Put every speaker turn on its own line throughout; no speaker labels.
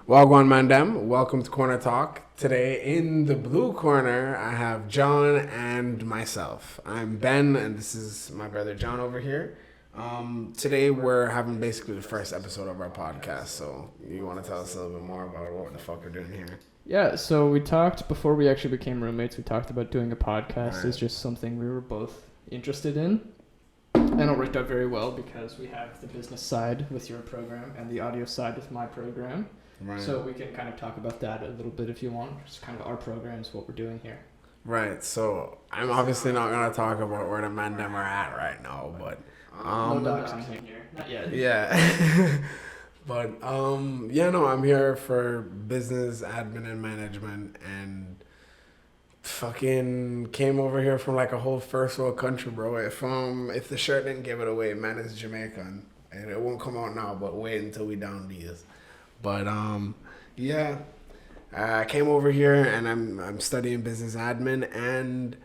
Wagwan Mandem, welcome to Corner Talk. Today in the blue corner, I have John and myself. I'm Ben, and this is my brother John over here. Today we're having basically the first episode of our podcast, so you want to tell us a little bit more about what the fuck we're doing here?
Yeah, so we talked, before we actually became roommates, we talked about doing a podcast.
Right.
It's just something we were both interested in. And it worked out very well because we have the business side with your program and the audio side with my program.
Right.
So we can kind of talk about that a little bit if you want. Just kind of our programs, what we're doing here.
Right, so I'm obviously not going to talk about where the Mandem are at right now, but...
no doxing here. Not yet.
Yeah. But, I'm here for business, admin, and management, and fucking came over here from like a whole first world country, bro. If the shirt didn't give it away, man, it's Jamaican. And it won't come out now, but wait until we down these. But, I came over here and I'm studying business admin, and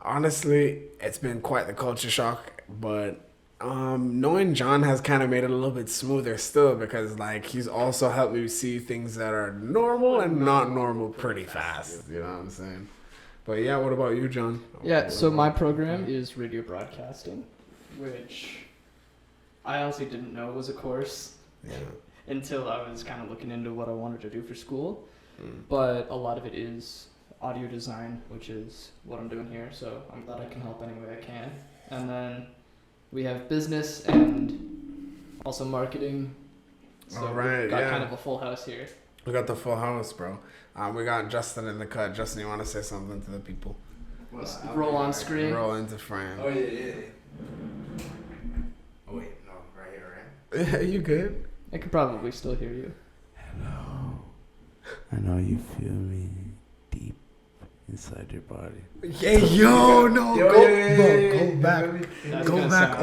honestly, it's been quite the culture shock, but knowing John has kind of made it a little bit smoother still, because like he's also helped me see things that are normal and not normal pretty fast. You know what I'm saying? But yeah, what about you, John?
Yeah, so my program is radio broadcasting, which I honestly didn't know was a course until I was kind of looking into what I wanted to do for school. But a lot of it is audio design, which is what I'm doing here, so I'm glad I can help any way I can. And then we have business and also marketing. So we've got kind of a full house here.
We got the full house, bro. We got Justin in the cut. Justin, you want to say something to the people?
Let's roll on screen.
Roll into frame.
Oh, yeah. Oh, wait, no, right here, right?
Yeah, you good?
I could probably still hear you.
Hello. I know you feel me deep inside your body.
Yeah, go back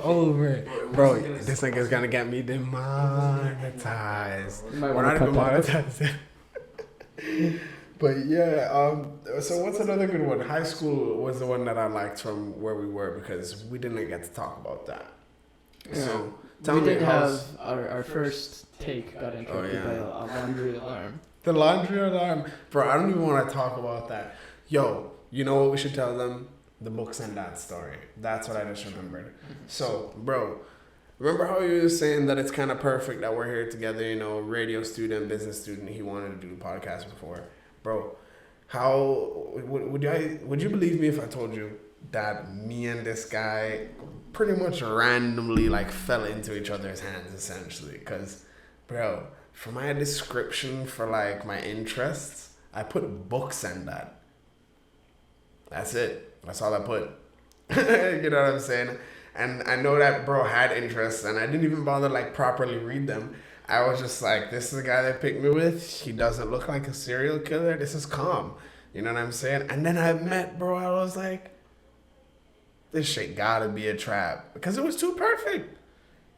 over. Bro, this nigga's gonna get me demonetized. We're not even monetized. But yeah, so what's another good one? High school was the one that I liked from where we were, because we didn't get to talk about that.
Yeah.
So
We did have our first take got interrupted by a laundry alarm.
The laundry alarm. Bro, I don't even want to talk about that. Yo, you know what we should tell them? The books and that story. That's what I just remembered. So, bro, remember how you were saying that it's kind of perfect that we're here together, you know, radio student, business student. He wanted to do the podcast before. Bro, how would you believe me if I told you that me and this guy pretty much randomly like fell into each other's hands, essentially? Because, bro, for my description for like my interests, I put books and that. That's it. That's all I put. You know what I'm saying? And I know that bro had interests, and I didn't even bother like properly read them. I was just like, this is the guy they picked me with. He doesn't look like a serial killer. This is calm. You know what I'm saying? And then I met bro. I was like, this shit gotta be a trap, because it was too perfect.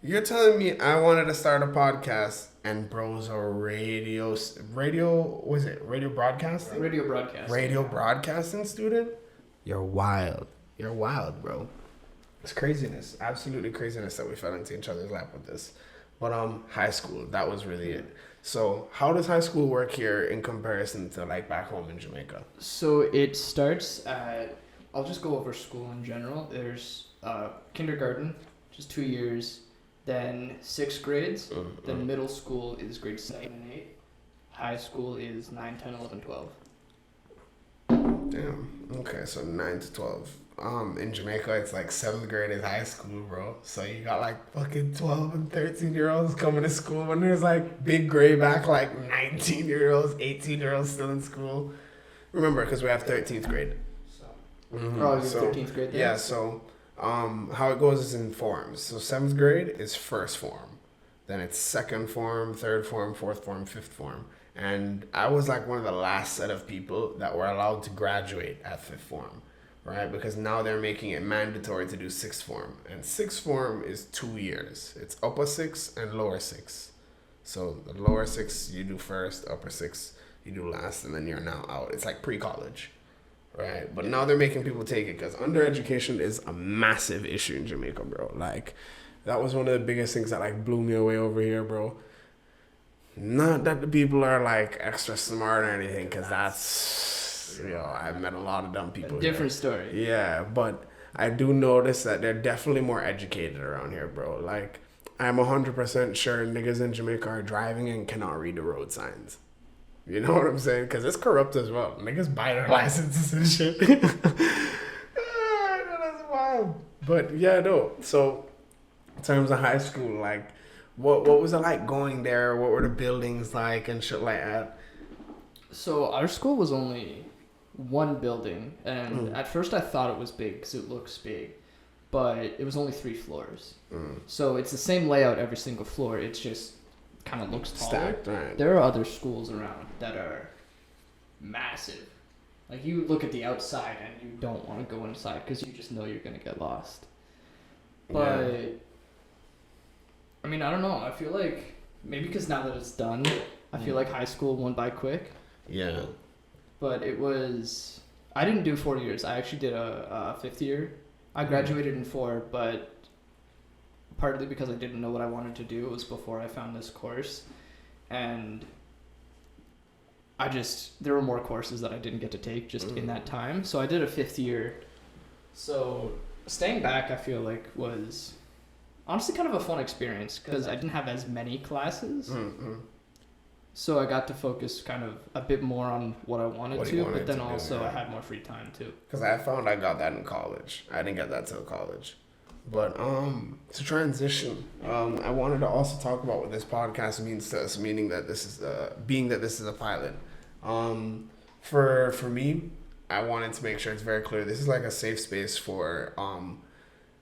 You're telling me I wanted to start a podcast, and bro's a radio broadcasting? Radio broadcasting student? You're wild, bro. It's craziness, absolutely craziness that we fell into each other's lap with this. But high school, that was really it. So how does high school work here in comparison to like back home in Jamaica?
So it starts at, I'll just go over school in general. There's kindergarten, which is 2 years, then 6 grades, then middle school is grades 7 and 8, high school is 9, 10, 11, 12.
Damn. Okay, so 9 to 12. In Jamaica, it's like 7th grade is high school, bro. So you got like fucking 12 and 13-year-olds coming to school, and there's like big gray back like 19-year-olds, 18-year-olds still in school. Remember, because we have 13th grade.
Oh, you're 13th grade then?
Yeah, so how it goes is in forms. So 7th grade is first form. Then it's second form, third form, fourth form, fifth form. And I was like one of the last set of people that were allowed to graduate at fifth form, right? Because now they're making it mandatory to do sixth form. And sixth form is 2 years. It's upper 6 and lower 6. So the lower 6 you do first, upper 6 you do last, and then you're now out. It's like pre-college, right? But now they're making people take it, because undereducation is a massive issue in Jamaica, bro. Like, that was one of the biggest things that like blew me away over here, bro. Not that the people are like extra smart or anything, because that's, I've met a lot of dumb people.
Different story.
Yeah, but I do notice that they're definitely more educated around here, bro. Like, I'm 100% sure niggas in Jamaica are driving and cannot read the road signs. You know what I'm saying? Because it's corrupt as well. Niggas buy their licenses and shit. That's wild. But yeah, no. So, in terms of high school, like, what was it like going there? What were the buildings like and shit like that?
So our school was only one building, and at first I thought it was big because it looks big, but it was only 3 floors. So it's the same layout every single floor. It's just kind of looks taller.
Stacked, right.
There are other schools around that are massive. Like, you look at the outside and you don't want to go inside because you just know you're gonna get lost. But
Yeah.
I mean, I don't know. I feel like maybe because now that it's done, I feel like high school went by quick.
Yeah.
But it was. I didn't do 4 years. I actually did a 5th year. I graduated in 4, but partly because I didn't know what I wanted to do. It was before I found this course, and there were more courses that I didn't get to take just in that time. So I did a 5th year. So staying back, I feel like, was honestly kind of a fun experience because I didn't have as many classes. So I got to focus kind of a bit more on what I wanted to, but then also I had more free time too.
Because I found I got that in college. I didn't get that till college. But to transition, I wanted to also talk about what this podcast means to us, meaning that this is being that this is a pilot. For me, I wanted to make sure it's very clear. This is like a safe space for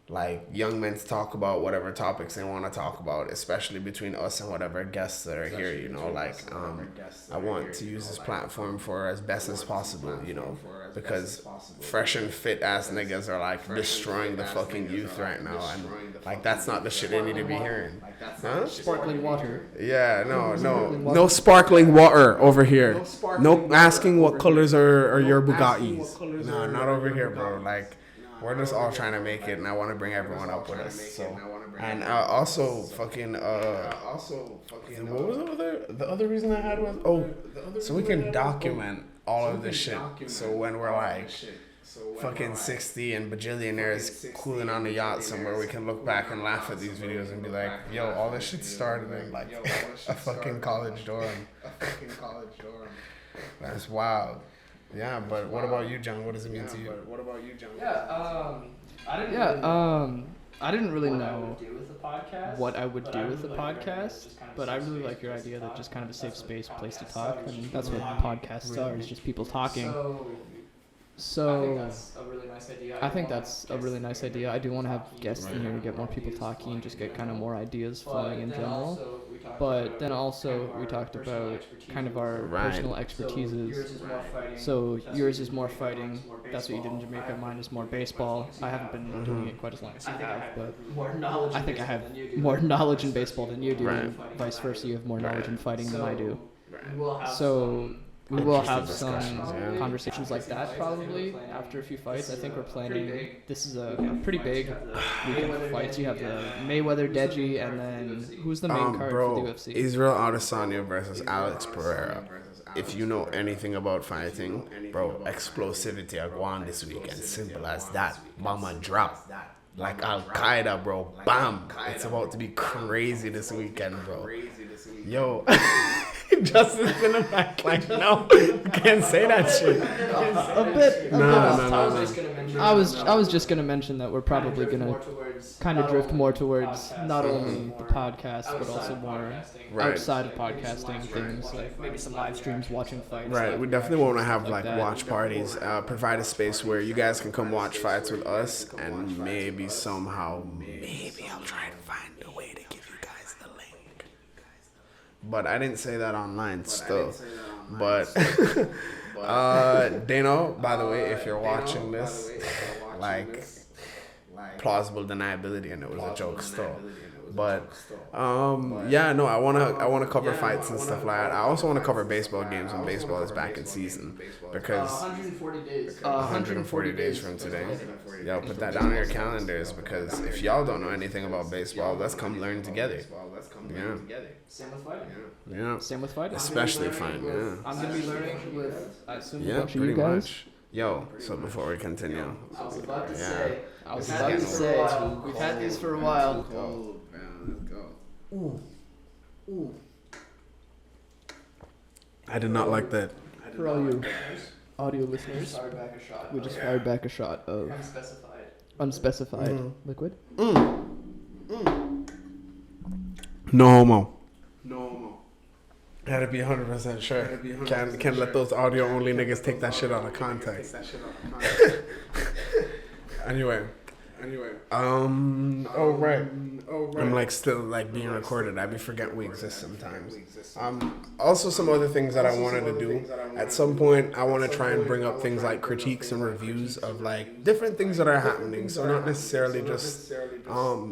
like young men to talk about whatever topics they want to talk about, especially between us and whatever guests that are here, you know, like I want to use this platform for as best as possible, you know, because fresh and fit ass niggas are like destroying the fucking youth right now, and like that's not the shit they need to be hearing. Huh?
Sparkling water.
Yeah, no sparkling water over here. No asking what colors are your Bugattis. No, not over here, bro. Like, we're just all trying to make it, and I want to bring everyone up with us. So, and also fucking what was the other reason I had was so we can document all of this shit. So when we're like fucking 60 and bajillionaires cooling on the yacht somewhere, we can look back and laugh at these videos and be like, yo, all this shit started in like a fucking college dorm. That's wild. Yeah, but what about you, John? What does it mean to you?
I didn't really know what I would do with the podcast, but I really like your idea that just kind of a safe space, place to talk, and that's what podcasts are, is just people talking. So I think that's a really nice idea. I do want to have guests in here to get more people talking and just get kind of more ideas flowing in general. But then also we talked about kind of our personal expertises. So yours is more fighting. That's what you did in Jamaica. Mine is more baseball. I haven't been doing it quite as long as you have, but I think I have more knowledge in baseball than you do, and vice versa. You have more knowledge in fighting than I do. So we will have some conversations like that probably after a few fights. I think we're planning. This is a pretty big weekend of fights. You have the Mayweather Deji, and then who's the main card for the UFC?
Israel Adesanya versus Alex Pereira. If you know anything about fighting, bro, explosivity are going this weekend. Simple as that. Mama drop. Like Al Qaeda, bro. Bam. It's about to be crazy this weekend, bro. Yo. Justin's in the back, like, no, you can't say that shit.
A bit. No. I was just gonna mention that we're probably gonna kind of drift more towards not only the podcast but also more outside of podcasting things, like maybe some live streams, watching fights.
Right, we definitely want to have like watch parties. Provide a space where you guys can come watch fights with us, and maybe somehow, maybe I'll try and find a way to give you guys the link. But I didn't say that online still. But Dano, by the way, if you're watching this, like, plausible deniability, and it was a joke still. But yeah, no, I wanna cover fights and stuff like that. I also want to cover baseball games when baseball is back in season because
140 days.
140 days from today. Y'all put that down on your calendars because if y'all don't know anything about baseball, let's come learn together. Yeah.
Same with fighting.
Yeah.
Same with fighting.
Especially fighting. Yeah.
I'm gonna be learning with, I assume, a
Yeah,
bunch of you
pretty
guys.
much. Yo, so before we continue,
I was about to
Yeah.
say. I was
This is
about to
getting
say.
cold.
We've had these for a while.
I did not like that.
For all you audio listeners, we just fired back a shot of unspecified liquid.
No homo. Gotta be 100% sure. Can't let those audio only niggas take that shit out of context. Anyway. Oh right. I'm like still like being recorded. I be forgetting we exist sometimes. Also some other things that I wanted to do. At some point I want to try and bring up things like critiques and reviews of like different things that are happening. So not necessarily just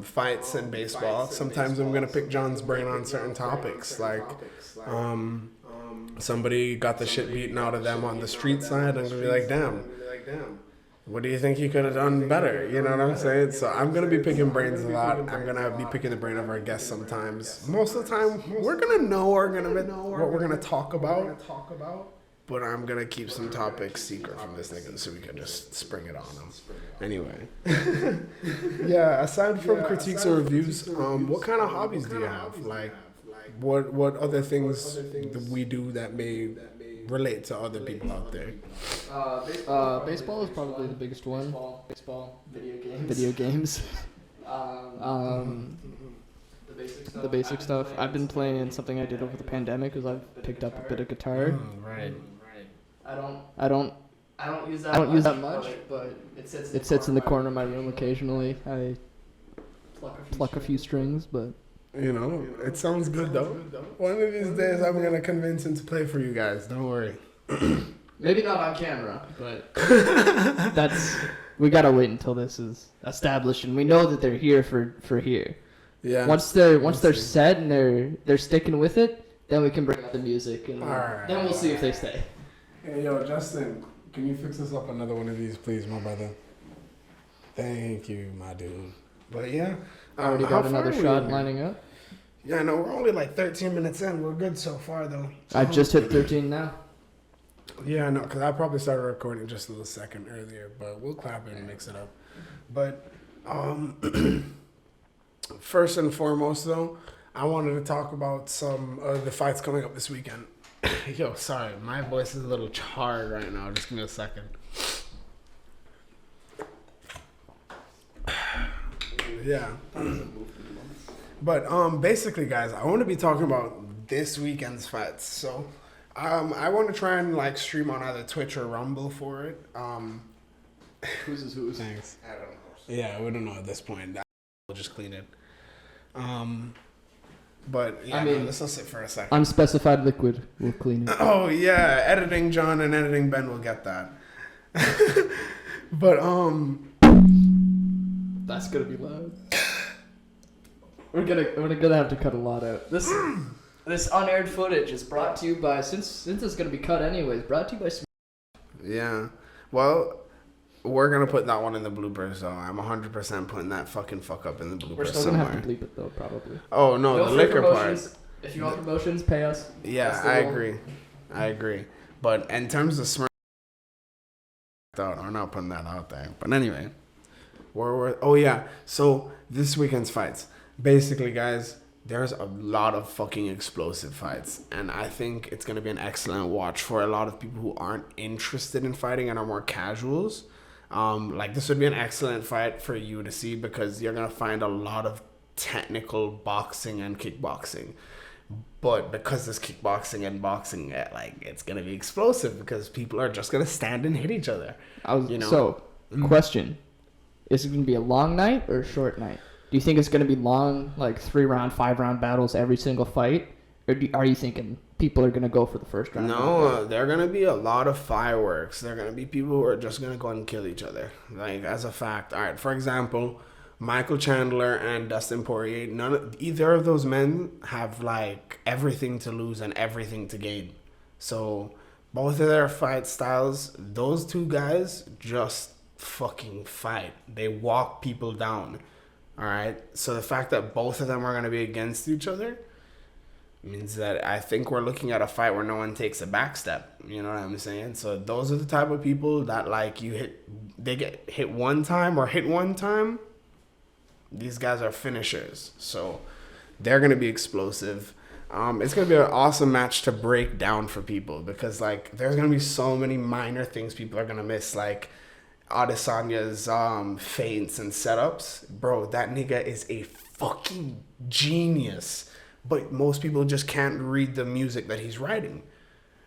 fights and baseball. Sometimes I'm gonna pick John's brain on certain topics like somebody got the shit beaten out of them on the street side. I'm gonna be like, damn. What do you think you could have done better? You know what I'm saying? So I'm going to be picking brains a lot. I'm going to be picking the brain of our guests sometimes. Most of the time, we're going to know what we're going to talk about. But I'm going to keep some topics secret from this nigga so we can just spring it on him. Anyway. Yeah, aside from critiques or reviews, what kind of hobbies do you have? Like, what other things do we do that may relate to other people out there?
Baseball is probably the biggest one. Baseball, video games. The basic stuff. I've been playing something I did over the pandemic because I've picked up a bit of guitar.
Right.
I don't use that much, but it sits in the corner of my room occasionally. I pluck a few strings, but.
You know, it sounds good though. One of these days I'm going to convince him to play for you guys. Don't worry.
Maybe not on camera, but we gotta wait until this is established and we know that they're here for here.
Yeah.
Once they're set and they're sticking with it, then we can bring out the music and then we'll see if they stay.
Hey yo, Justin, can you fix us up another one of these, please, my brother? Thank you, my dude. But yeah,
I already got another shot lining up.
Yeah, no, we're only like 13 minutes in. We're good so far though.
I just hit 13 now.
Yeah, no, because I probably started recording just a little second earlier, but we'll clap it and mix it up. But first and foremost, though, I wanted to talk about some of the fights coming up this weekend. Yo, sorry, my voice is a little charred right now. Just give me a second. Yeah. But basically, guys, I want to be talking about this weekend's fights. So I want to try and like stream on either Twitch or Rumble for it.
Who's is who's?
Thanks. I don't know. Yeah, we don't know at this point. We'll just clean it. But yeah,
I mean,
let's sit for a second.
Unspecified liquid. We'll clean it.
Oh yeah, editing John and editing Ben will get that. But
that's gonna be loud. We're gonna have to cut a lot out. This unaired footage is brought to you by since it's gonna be cut anyways. Brought to you by.
Yeah, well, we're gonna put that one in the bloopers though. I'm 100% putting that fucking fuck up in the bloopers.
We're still
somewhere.
gonna have to bleep it though, probably.
Oh no, the liquor part.
If you want promotions, pay us.
Yeah, I agree. But in terms of Smurf, I'm not putting that out there. But anyway, oh yeah. So this weekend's fights. Basically, guys, there's a lot of fucking explosive fights. And I think it's going to be an excellent watch for a lot of people who aren't interested in fighting and are more casuals. Like, this would be an excellent fight for you to see because you're going to find a lot of technical boxing and kickboxing. But because it's kickboxing and boxing, it's going to be explosive because people are just going to stand and hit each other.
So, question. Is it going to be a long night or a short night? Do you think it's going to be long, like 3-round, 5-round battles every single fight? Or are you thinking people are going to go for the first round?
No, there are going to be a lot of fireworks. There are going to be people who are just going to go and kill each other. Like, as a fact. All right, for example, Michael Chandler and Dustin Poirier, either of those men have like everything to lose and everything to gain. So both of their fight styles, those two guys just fucking fight. They walk people down. All right. So the fact that both of them are going to be against each other means that I think we're looking at a fight where no one takes a back step. You know what I'm saying? So those are the type of people that like they get hit one time or hit one time. These guys are finishers. So they're going to be explosive. It's going to be an awesome match to break down for people because like there's going to be so many minor things people are going to miss, like Adesanya's feints and setups. Bro, that nigga is a fucking genius. But most people just can't read the music that he's writing.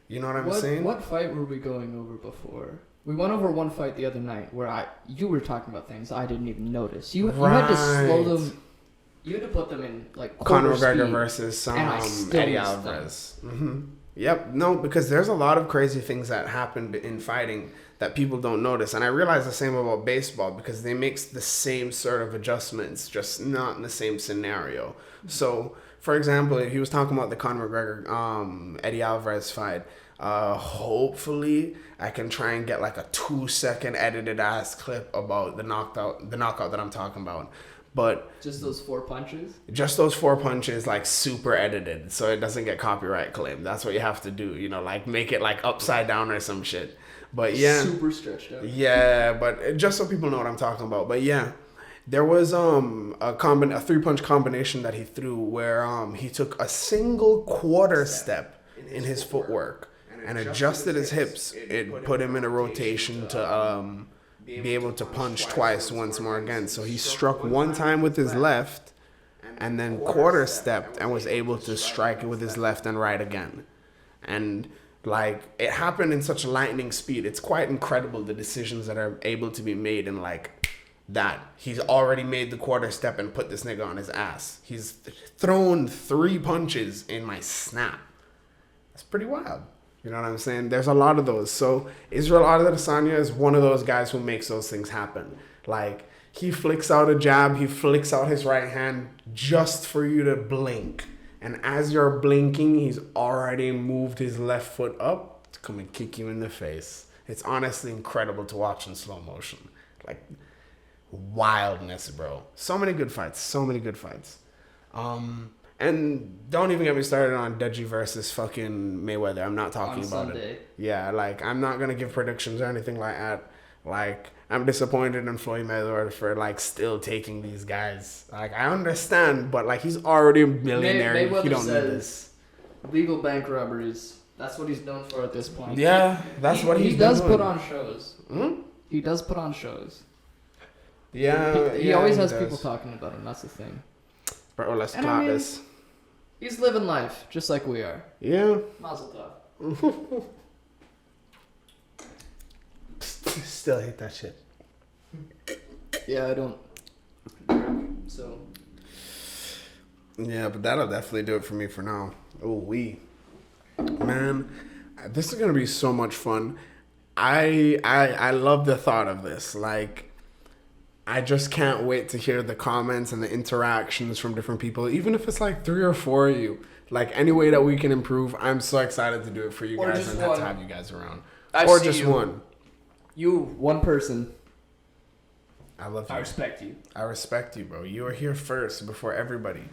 You know what I'm saying?
What fight were we going over before? We went over one fight the other night where you were talking about things I didn't even notice. You had to slow them. You had to put them in like
Conor McGregor versus Eddie Alvarez. Mm-hmm. Yep. No, because there's a lot of crazy things that happen in fighting that people don't notice. And I realize the same about baseball because they make the same sort of adjustments, just not in the same scenario. So, for example, if he was talking about the Conor McGregor Eddie Alvarez fight, hopefully I can try and get like a 2-second edited ass clip about the knockout that I'm talking about. But
just those 4 punches?
Just those 4 punches, like super edited, so it doesn't get copyright claimed. That's what you have to do, you know, like make it like upside down or some shit. But yeah,
super stretched out.
Yeah, but just so people know what I'm talking about. But yeah, there was a 3-punch combination that he threw where he took a single quarter step in his footwork and adjusted his hips. It put him in a rotation to be able to punch twice once more again. So he struck one time with his left and then quarter stepped and was able to strike it with his left and right again. And like it happened in such lightning speed. It's quite incredible the decisions that are able to be made in like that. He's already made the quarter step and put this nigga on his ass. He's thrown 3 punches in my snap. That's pretty wild. You know what I'm saying? There's a lot of those. So Israel Adesanya is one of those guys who makes those things happen. Like he flicks out a jab, he flicks out his right hand just for you to blink. And as you're blinking, he's already moved his left foot up to come and kick you in the face. It's honestly incredible to watch in slow motion. Like wildness, bro. So many good fights. So many good fights. And don't even get me started on Deji versus fucking Mayweather. I'm not talking about
Sunday.
it. Yeah, like, I'm not going to give predictions or anything like that. Like, I'm disappointed in Floyd Mayweather for, like, still taking these guys. Like, I understand, but, like, he's already a millionaire.
Mayweather
he don't
says
need this.
Legal bank robberies. That's what he's known for at this point.
Yeah, that's what
he does put on shows.
Hmm?
He does put on shows.
Yeah,
he always has people talking about him. That's the thing.
Bro, let's clock this.
He's living life just like we are.
Yeah.
Mazel tov.
Still hate that shit.
Yeah, I don't. So.
Yeah, but that'll definitely do it for me for now. Oh, man, this is gonna be so much fun. I love the thought of this. Like, I just can't wait to hear the comments and the interactions from different people, even if it's like 3 or 4 of you. Like, any way that we can improve, I'm so excited to do it for you guys and to have you guys around. Or just one.
You, one person.
I love you.
I respect you.
I respect you, bro. You are here first before everybody.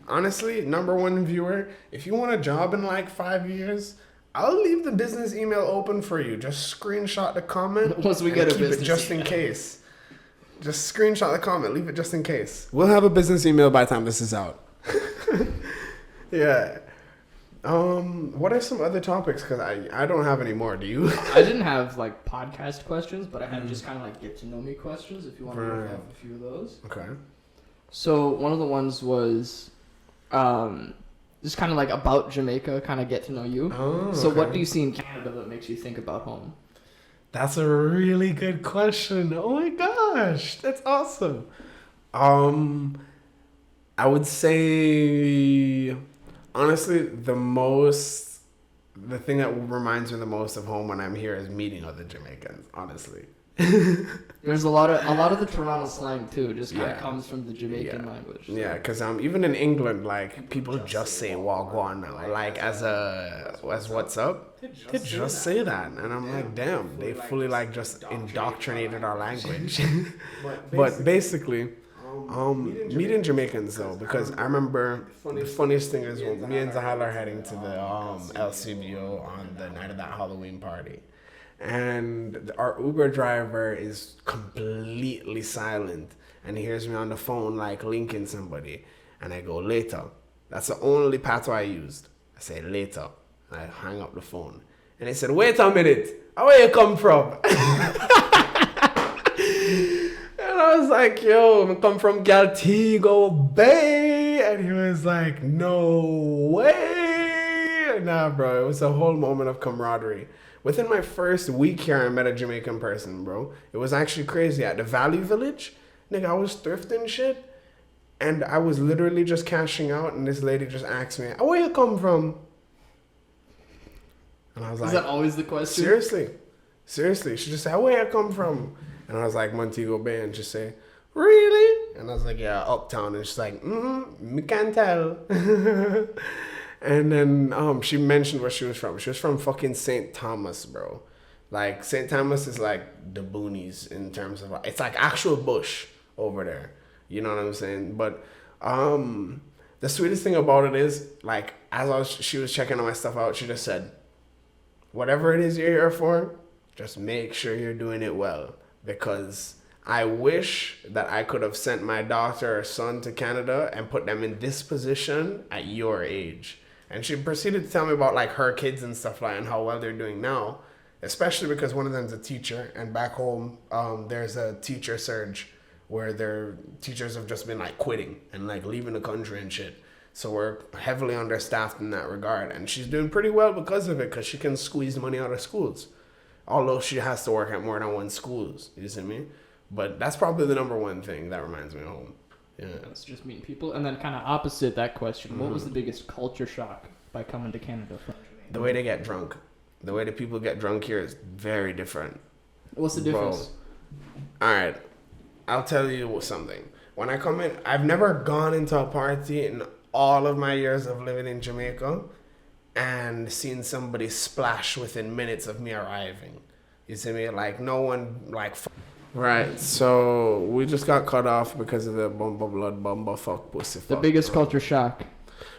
Honestly, #1 viewer, if you want a job in like 5 years, I'll leave the business email open for you. Just screenshot the comment.
Once we get a business
just
email.
in case. Just screenshot the comment. Leave it just in case. We'll have a business email by the time this is out. Yeah. What are some other topics? Because I don't have any more. Do you?
I didn't have like podcast questions, but I had just kind of like get to know me questions. If you want to look up a few of those.
Okay.
So one of the ones was, just kind of like about Jamaica, kind of get to know you.
Oh,
so
okay.
what do you see in Canada that makes you think about home?
That's a really good question. Oh my gosh, that's awesome. I would say, honestly, the thing that reminds me the most of home when I'm here is meeting other Jamaicans. Honestly,
There's a lot of the Toronto slang too. Just kind of
Yeah.
comes from the Jamaican
Yeah.
language.
Yeah, because even in England, like people just say "wagwan" now, like as what's up. They just say that, and I'm like, damn, they fully like just indoctrinated our language. But basically, meeting Jamaicans though, because I remember the funniest thing is when me and Zahal are heading to the LCBO on the night of that Halloween party. And our Uber driver is completely silent and he hears me on the phone like linking somebody, and I go later. That's the only patois I used. I say later. I hang up the phone and he said, wait a minute, where you come from? And I was like, yo, I come from Galtigo Bay. And he was like, no way. Nah, bro, it was a whole moment of camaraderie. Within my first week here, I met a Jamaican person, bro. It was actually crazy. At the Valley Village, nigga, I was thrifting shit. And I was literally just cashing out. And this lady just asked me, where you come from? And I was like,
is that always the question?
Seriously. She just said, where you come from? And I was like, Montego Bay. And she said, really? And I was like, yeah, uptown. And she's like, me can't tell. And then she mentioned where she was from. She was from fucking St. Thomas, bro. Like, St. Thomas is like the boonies in terms of, it's like actual bush over there. You know what I'm saying? But the sweetest thing about it is, like, she was checking all my stuff out, she just said, whatever it is you're here for, just make sure you're doing it well. Because I wish that I could have sent my daughter or son to Canada and put them in this position at your age. And she proceeded to tell me about like her kids and stuff like, and how well they're doing now, especially because one of them's a teacher, and back home there's a teacher surge where their teachers have just been like quitting and like leaving the country and shit. So we're heavily understaffed in that regard, and she's doing pretty well because of it, because she can squeeze money out of schools, although she has to work at more than one schools. You see me? But that's probably the number one thing that reminds me of home. Yeah.
It's just meeting people. And then kind of opposite that question, what was the biggest culture shock by coming to Canada from?
The way they get drunk. The way the people get drunk here is very different.
What's the difference?
All right. I'll tell you something. When I come in, I've never gone into a party in all of my years of living in Jamaica and seen somebody splash within minutes of me arriving. You see me? Like, no one, like... Right, so we just got cut off because of the bumba blood, bumba fuck, pussy fuck.
The biggest culture shock.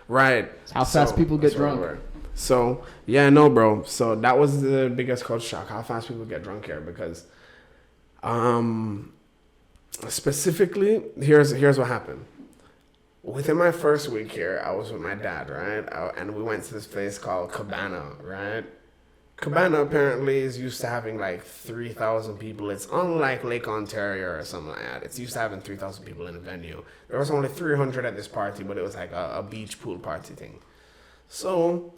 Right.
How fast people get drunk.
So, yeah, no, bro. So that was the biggest culture shock, how fast people get drunk here. Because, specifically, here's what happened. Within my first week here, I was with my dad, right? And we went to this place called Cabana, right? Cabana apparently is used to having like 3,000 people. It's unlike Lake Ontario or something like that. It's used to having 3,000 people in a venue. There was only 300 at this party, but it was like a beach pool party thing. So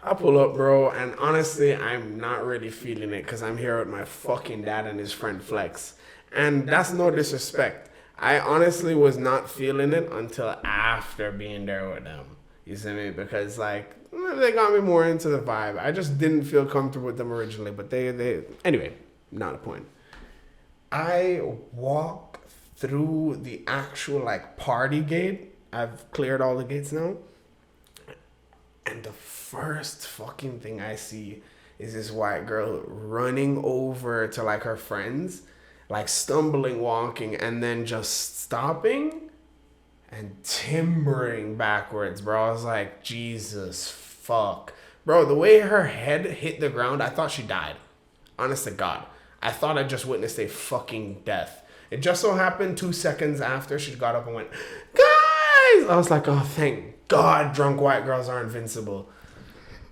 I pull up, bro, and honestly, I'm not really feeling it because I'm here with my fucking dad and his friend Flex. And that's no disrespect. I honestly was not feeling it until after being there with them. You see me? Because like, they got me more into the vibe. I just didn't feel comfortable with them originally, but they anyway, not a point. I walk through the actual like party gate. I've cleared all the gates now. And the first fucking thing I see is this white girl running over to like her friends, like stumbling, walking, and then just stopping and timbering backwards, bro. I was like, Jesus fuck. Bro, the way her head hit the ground, I thought she died. Honest to God. I thought I just witnessed a fucking death. It just so happened 2 seconds after she got up and went, guys! I was like, oh, thank God drunk white girls are invincible.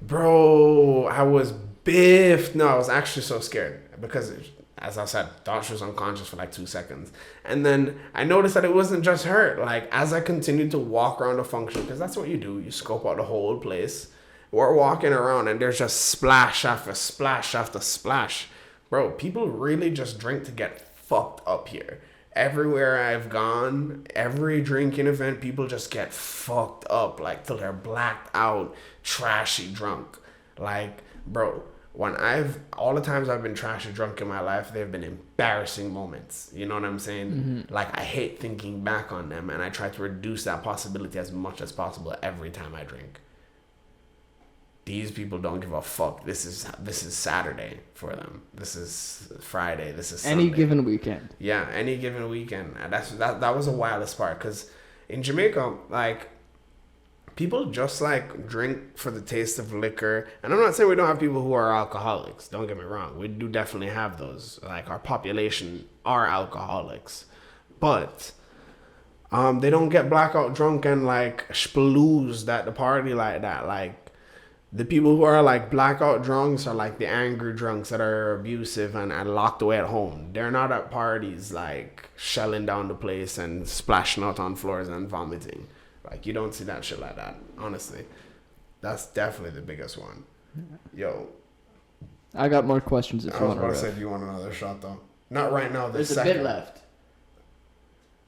Bro, I was biffed. No, I was actually so scared because, as I said, thought she was unconscious for like 2 seconds. And then I noticed that it wasn't just her. Like, as I continued to walk around the function, because that's what you do, you scope out the whole place. We're walking around and there's just splash after splash after splash. Bro, people really just drink to get fucked up here. Everywhere I've gone, every drinking event, people just get fucked up, like till they're blacked out, trashy drunk. Like, bro, all the times I've been trashy drunk in my life, they've been embarrassing moments. You know what I'm saying?
Mm-hmm.
Like, I hate thinking back on them, and I try to reduce that possibility as much as possible every time I drink. These people don't give a fuck. This is Saturday for them. This is Friday. This is Sunday.
Any given weekend.
Yeah, any given weekend. And that was the wildest part, because in Jamaica, like, people just like drink for the taste of liquor. And I'm not saying we don't have people who are alcoholics. Don't get me wrong. We do definitely have those. Like, our population are alcoholics. But they don't get blackout drunk and like spaloozed at the party like that. Like, the people who are like blackout drunks are like the angry drunks that are abusive and locked away at home. They're not at parties like shelling down the place and splashing out on floors and vomiting. Like, you don't see that shit like that, honestly. That's definitely the biggest one. Yo.
I got more questions if you want to.
I was about to say, do you want another shot, though? Not right now.
There's
second.
a bit left.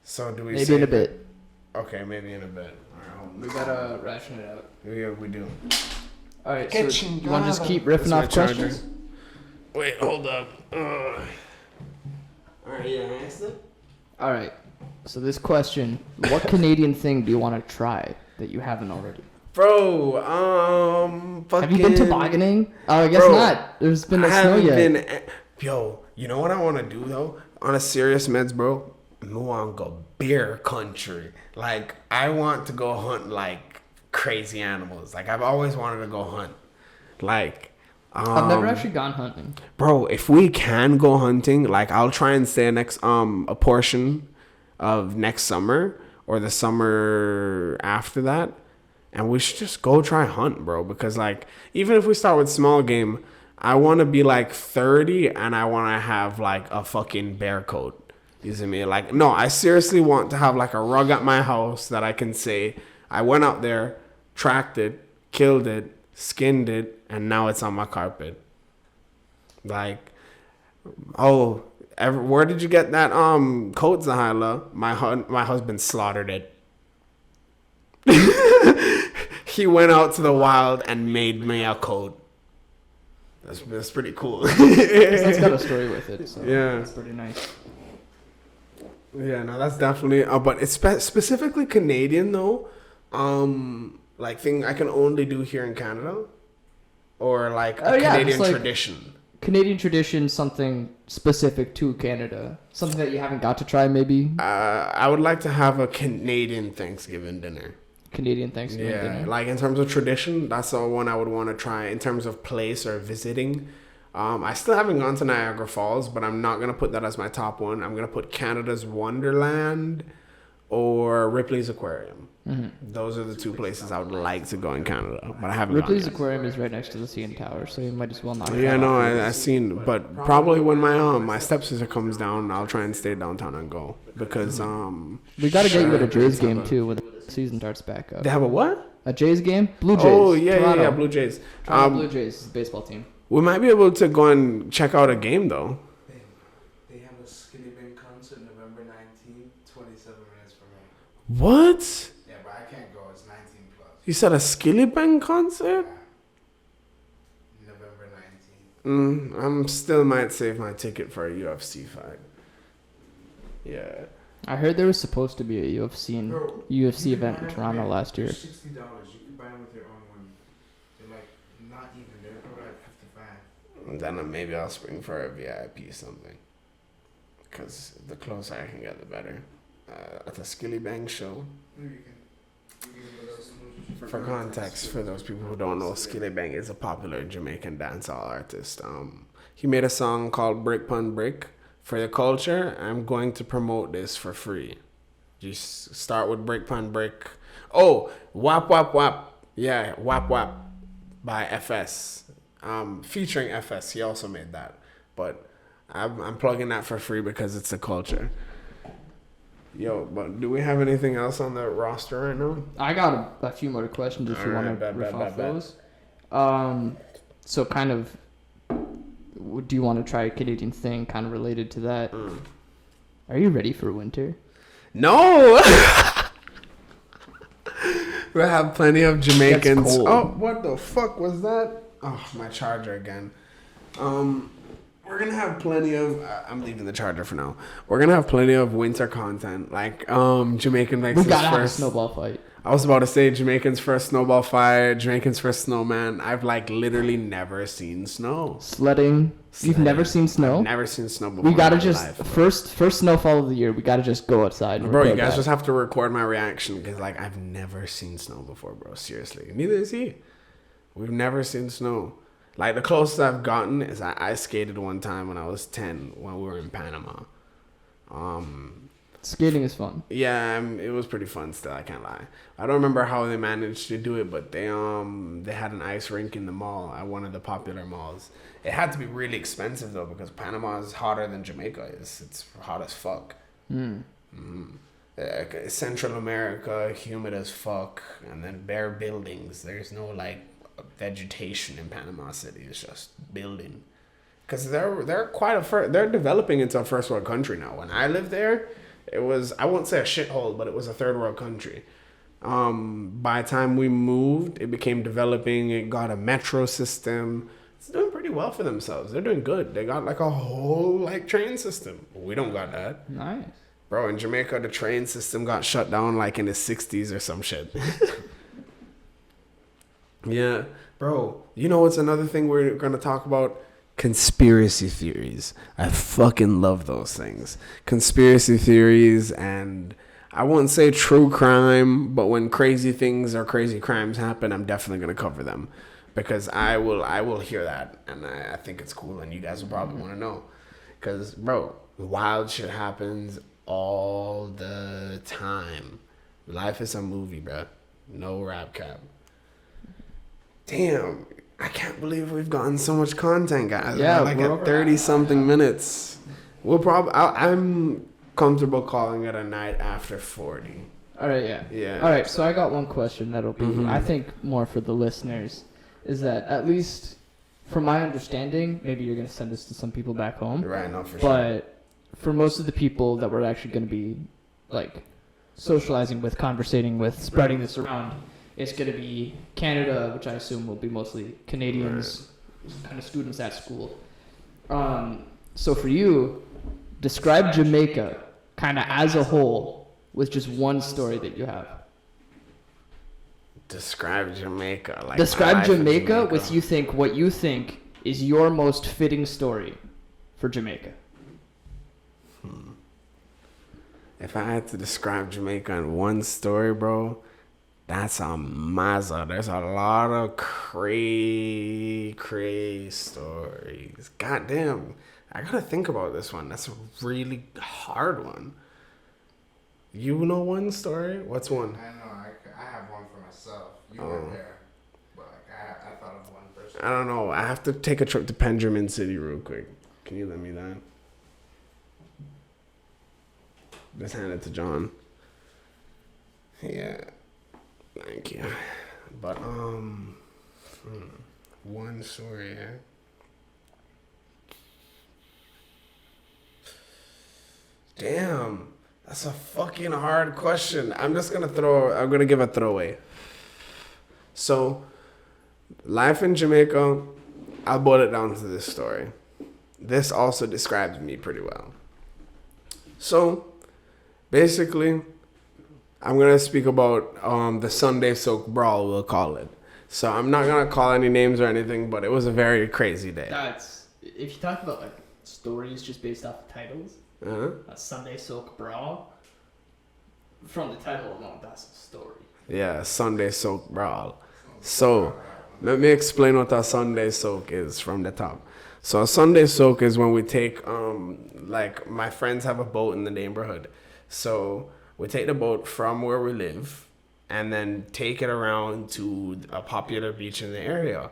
So do we
maybe in a bit.
Okay, maybe in a bit. All right,
we gotta ration it out.
Yeah, we do.
All right, so you want to just keep riffing off questions?
Wait, hold up. All right, yeah, answer.
All right. So this question, what Canadian thing do you want to try that you haven't already?
Bro,
have you been tobogganing? Oh, I guess not. There's been no snow yet.
Yo, you know what I want to do, though? On a serious meds, bro, I want to go bear country. Like, I want to go hunt, like, crazy animals. Like, I've always wanted to go hunt. Like,
I've never actually gone hunting.
Bro, if we can go hunting, like, I'll try and stay next a portion of next summer or the summer after that, and we should just go try hunt, bro. Because, like, even if we start with small game, I want to be like 30 and I want to have like a fucking bear coat. You see me? Like, no, I seriously want to have like a rug at my house that I can say I went out there, tracked it, killed it, skinned it, and now it's on my carpet. Like, oh, where did you get that coat, Zahila? My husband slaughtered it. He went out to the wild and made me a coat. That's pretty cool.
That's got a story with it, so
yeah,
it's pretty nice.
Yeah, no, that's definitely. But it's specifically Canadian though. Like, thing I can only do here in Canada, or like a Canadian tradition.
Canadian tradition, something specific to Canada, something that you haven't got to try, maybe.
I would like to have a Canadian Thanksgiving dinner.
Canadian Thanksgiving dinner.
Like, in terms of tradition, that's the one I would want to try. In terms of place or visiting, I still haven't gone to Niagara Falls, but I'm not going to put that as my top one. I'm going to put Canada's Wonderland or Ripley's Aquarium. Mm-hmm. Those are the two places I would like to go in Canada, but I haven't
Ripley's Aquarium is right next to the CN Tower, so you might as well not.
Yeah, no, I've seen, but probably when my stepsister comes down, I'll try and stay downtown and go, because
we got to get you at a Jays game too when the season starts back up.
They have a what?
A Jays game? Blue Jays.
Oh yeah, Blue Jays.
Blue Jays, the baseball team.
We might be able to go and check out a game though.
They have a Skinny Bang concert November 19th, 27 minutes from here.
What?
Yeah, but I can't go. It's 19 plus.
You said a Skillibang concert?
Yeah. November 19th.
I'm still might save my ticket for a UFC fight. Yeah.
I heard there was supposed to be a UFC event in Toronto last year.
$60. You can buy them with your own money. They're like not even. They're probably like $55.
And then maybe I'll spring for a VIP something. Because the closer I can get, the better. At the Skillibang show. For context, for those people who don't know, Skillibang is a popular Jamaican dancehall artist. He made a song called Brick Pun Brick. For the culture, I'm going to promote this for free. Just start with Brick Pun Brick. Oh, Wap Wap Wap. Yeah, Wap Wap by FS. Featuring FS. He also made that. But I'm plugging that for free because it's the culture. Yo, but do we have anything else on the roster right now?
I got a few more questions if you want to riff off those. So kind of, do you want to try a Canadian thing kind of related to that? Are you ready for winter?
No! We have plenty of Jamaicans. Oh, what the fuck was that? Oh, my charger again. We're gonna have plenty of. I'm leaving the charger for now. We're gonna have plenty of winter content, like Jamaican makes
We
his
gotta have a
first
snowball fight.
I was about to say Jamaican's first snowball fight, Jamaican's first snowman. I've like literally never seen snow.
Sledding. You've never seen snow?
I've never seen snow before.
We gotta
in my
just
life.
first snowfall of the year. We gotta just go outside. And
Bro, you
record
guys
that.
just have to record my reaction because like I've never seen snow before, bro. Seriously, neither has he. We've never seen snow. Like the closest I've gotten is I ice skated one time when I was 10 when we were in Panama.
Skating is fun.
Yeah, it was pretty fun still, I can't lie. I don't remember how they managed to do it, but they had an ice rink in the mall at one of the popular malls. It had to be really expensive though because Panama is hotter than Jamaica is. It's hot as fuck. Central America, humid as fuck, and then bare buildings. There's no like vegetation in Panama City. It's just building. Because they're developing into a first world country now. When I lived there, it was, I won't say a shithole, but it was a third world country. By the time we moved, it became developing. It got a metro system. It's doing pretty well for themselves. They're doing good. They got like a whole like train system. We don't got that.
Nice.
Bro, in Jamaica, the train system got shut down like in the 60s or some shit. Yeah. Bro, you know what's another thing we're going to talk about? Conspiracy theories. I fucking love those things. Conspiracy theories, and I wouldn't say true crime, but when crazy things or crazy crimes happen, I'm definitely going to cover them because I will hear that, and I think it's cool, and you guys will probably want to know because, bro, wild shit happens all the time. Life is a movie, bro. No rap cap. Damn, I can't believe we've gotten so much content, guys.
Yeah,
we're like
we're
at 30-something minutes. We'll probably. I'm comfortable calling it a night after 40.
All right, yeah.
Yeah.
All right, so I got one question that'll be,
Mhm.
I think, more for the listeners, is that at least from my understanding, maybe you're going to send this to some people back home,
Right, no, for sure.
but for most of the people that we're actually going to be, like, socializing with, conversating with, spreading this around, it's going to be Canada, which I assume will be mostly Canadians, kind of students at school. So for you, describe Jamaica kind of as a whole with just one story that you have.
Describe Jamaica. Like
Describe
my life in
Jamaica with what you think is your most fitting story for Jamaica.
If I had to describe Jamaica in one story, bro, that's a mazza. There's a lot of crazy stories. Goddamn. I gotta think about this one. That's a really hard one. You know one story? What's one?
I know. I have one for myself. You weren't there, but like, I thought of one person.
I don't know. I have to take a trip to Benjamin City real quick. Can you let me that? Just hand it to John. Yeah. Thank you. But one story, yeah. Damn, that's a fucking hard question. I'm gonna give a throwaway. So, life in Jamaica, I'll boil it down to this story. This also describes me pretty well. So, basically, I'm going to speak about the Sunday Soak Brawl, we'll call it. So, I'm not going to call any names or anything, but it was a very crazy day.
That's, if you talk about like stories just based off the titles, a Sunday Soak Brawl, from the title alone, that's a story.
Yeah, Sunday Soak Brawl. So, let me explain what a Sunday Soak is from the top. So, a Sunday Soak is when we take, like, my friends have a boat in the neighborhood. So, we take the boat from where we live and then take it around to a popular beach in the area.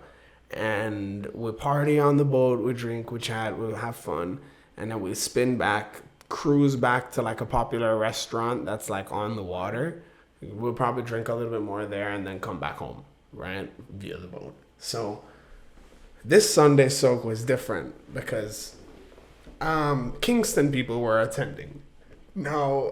And we party on the boat, we drink, we chat, we have fun. And then we spin back, cruise back to like a popular restaurant that's like on the water. We'll probably drink a little bit more there and then come back home, right? Via the boat. So this Sunday Soak was different because Kingston people were attending. Now,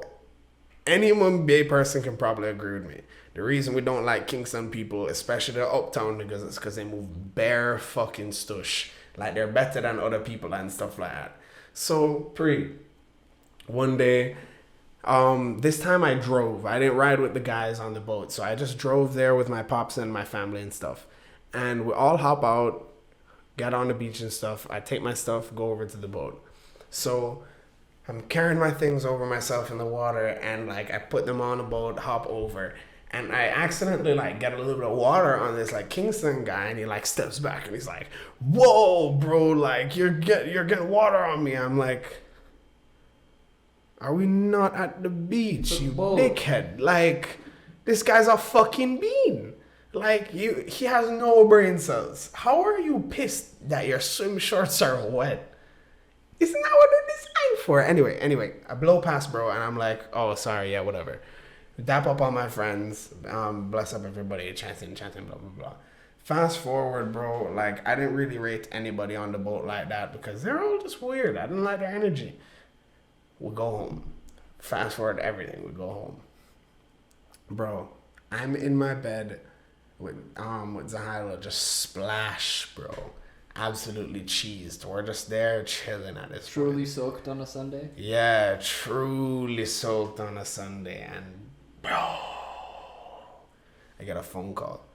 any Mumbai person can probably agree with me. The reason we don't like Kingston people, especially the uptown niggas, is because they move bare fucking stush. Like they're better than other people and stuff like that. So one day, this time I drove. I didn't ride with the guys on the boat, so I just drove there with my pops and my family and stuff. And we all hop out, get on the beach and stuff. I take my stuff, go over to the boat. So I'm carrying my things over myself in the water, and like I put them on the boat, hop over, and I accidentally like get a little bit of water on this like Kingston guy, and he like steps back and he's like, "Whoa, bro! Like you're getting water on me." I'm like, "Are we not at the beach, you dickhead? Like this guy's a fucking bean. Like he has no brain cells. How are you pissed that your swim shorts are wet? Isn't that what they're designed for?" Anyway, I blow past bro, and I'm like, "Oh, sorry, yeah, whatever." Dap up all my friends, bless up everybody, chanting, blah, blah, blah. Fast forward, bro, like, I didn't really rate anybody on the boat like that because they're all just weird. I didn't like their energy. We go home. Fast forward everything, we go home. Bro, I'm in my bed with Zahila, just splash, bro. Absolutely cheesed. We're just there chilling at this
Truly
point.
soaked on a Sunday?
Yeah, truly soaked on a Sunday. And bro, I got a phone call,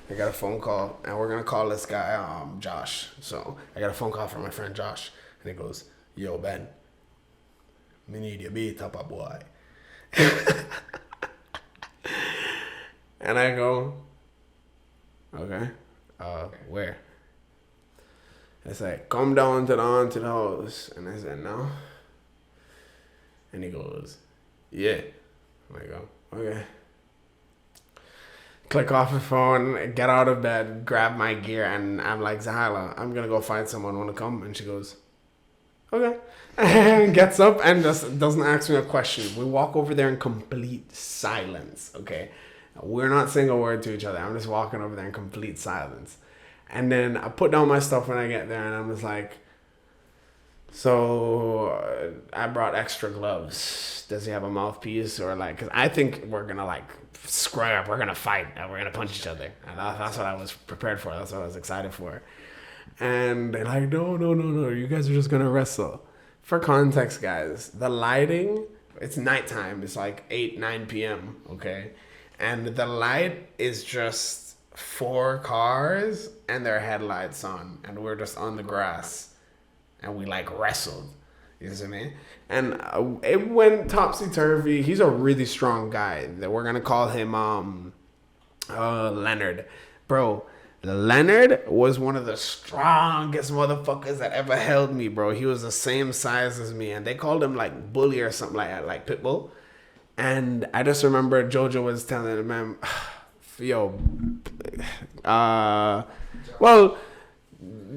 and we're gonna call this guy Josh. So I got a phone call from my friend Josh, and he goes, "Yo, Ben, me need your beat up, boy." And I go, "Okay, where?" It's like, "Come down to the haunted house." And I said, "No." And he goes, "Yeah." I go, "Okay." Click off the phone, get out of bed, grab my gear, and I'm like, "Zahila, I'm gonna go find someone, wanna come?" And she goes, "Okay." And gets up and just doesn't ask me a question. We walk over there in complete silence, okay? We're not saying a word to each other. I'm just walking over there in complete silence. And then I put down my stuff when I get there, and I'm just like, "So I brought extra gloves. Does he have a mouthpiece?" Or like, because I think we're going to like square up. We're going to fight, and we're going to punch each other. And that's what I was prepared for. That's what I was excited for. And they're like, no. You guys are just going to wrestle. For context, guys, the lighting, it's nighttime. It's like 8, 9 p.m., okay? And the light is just 4 cars and their headlights on, and we're just on the grass, and we like wrestled. You see me? And it went topsy-turvy. He's a really strong guy. That we're gonna call him Leonard. Bro, Leonard was one of the strongest motherfuckers that ever held me, bro. He was the same size as me, and they called him like Bully or something like that, like Pitbull. And I just remember Jojo was telling him, "Man, yo, well,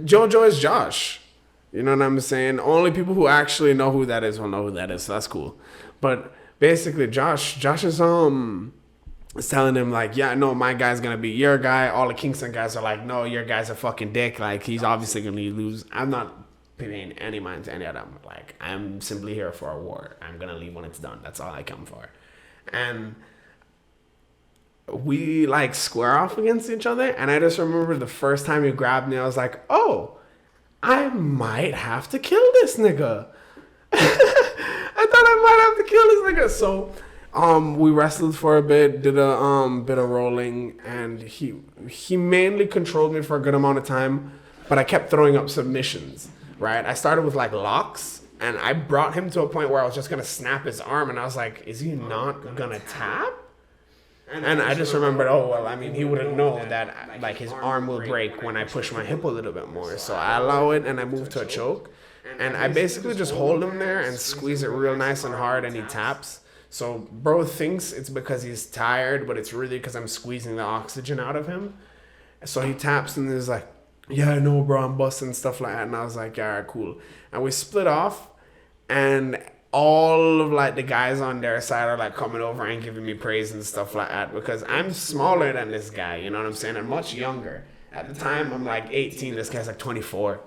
Jojo is Josh." You know what I'm saying? Only people who actually know who that is will know who that is. So that's cool. But basically, Josh is telling him like, "Yeah, no, my guy's gonna be your guy." All the Kingston guys are like, "No, your guy's a fucking dick. Like, he's obviously gonna lose." I'm not paying any mind to any of them. Like, I'm simply here for a war. I'm gonna leave when it's done. That's all I come for. And we like square off against each other, and I just remember the first time he grabbed me, I was like, "Oh, I might have to kill this nigga." I thought I might have to kill this nigga. So we wrestled for a bit, did a bit of rolling, and he mainly controlled me for a good amount of time, but I kept throwing up submissions, right? I started with like locks, and I brought him to a point where I was just gonna snap his arm, and I was like, "Is he not gonna tap?" And I just remembered, oh, well, I mean, he wouldn't know that, like, his arm will break when I push my hip a little bit more. So I allow it, and I move to a choke. And I basically just hold him there and squeeze it real nice and hard, and he taps. So bro thinks it's because he's tired, but it's really because I'm squeezing the oxygen out of him. So he taps, and he's like, "Yeah, I know, bro, I'm busting," stuff like that. And I was like, "Yeah, all right, cool." And we split off, and all of like the guys on their side are like coming over and giving me praise and stuff like that because I'm smaller than this guy, you know what I'm saying? I'm much younger. At the time, I'm like 18. This guy's like 24.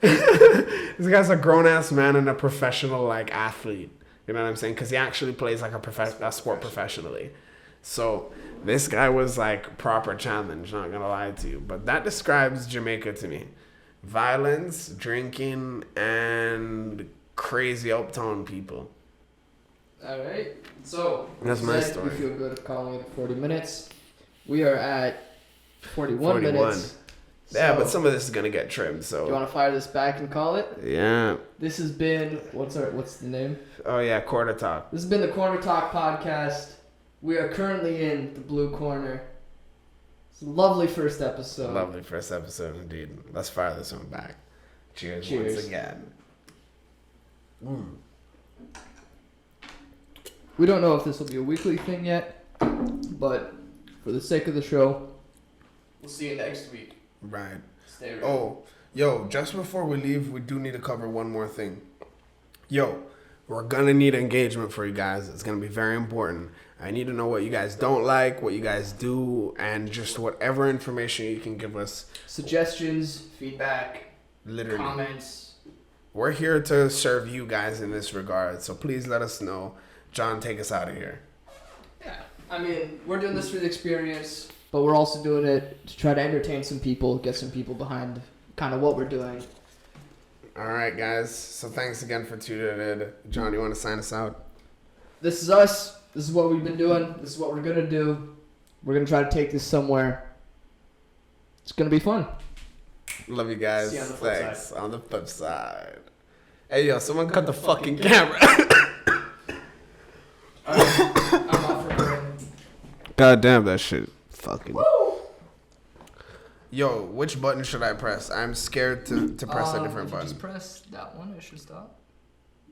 This guy's a grown-ass man and a professional like athlete. You know what I'm saying? Because he actually plays like a sport professionally. So this guy was like proper challenge, not gonna lie to you. But that describes Jamaica to me. violence, drinking, and crazy uptown people.
All right. So
That's my story.
We feel good calling it 40 minutes. We are at 41 minutes.
Yeah,
So,
but some of this is gonna get trimmed. So
do you want to fire this back and call it?
yeah.
This has been what's the name?
Oh yeah, Quarter Talk.
This has been the Corner Talk podcast. We are currently in the blue corner. It's a lovely first episode.
Lovely first episode indeed. Let's fire this one back. Cheers.
Cheers.
Once again.
We don't know if this will be a weekly thing yet, but for the sake of the show, we'll see you next week.
Right.
Stay ready.
Oh, yo, just before we leave, we do need to cover one more thing. Yo, we're gonna need engagement for you guys. It's gonna be very important. I need to know what you guys don't like, what you guys do, and just whatever information you can give us.
Suggestions, feedback,
Literally.
comments.
We're here to serve you guys in this regard, so please let us know. John, take us out of here.
Yeah, I mean, we're doing this for the experience, but we're also doing it to try to entertain some people, get some people behind kind of what we're doing.
All right, guys. So thanks again for tuning in. John, you want to sign us out?
This is us. This is what we've been doing. This is what we're going to do. We're going to try to take this somewhere. It's going to be fun.
Love you guys.
See you on the flip
Thanks.
side.
On the flip side. Hey, yo, someone cut the fucking camera.
I'm off recording.
God damn, that shit. Fucking. Woo! Yo, which button should I press? I'm scared to press a different button.
Just press that one. It should stop.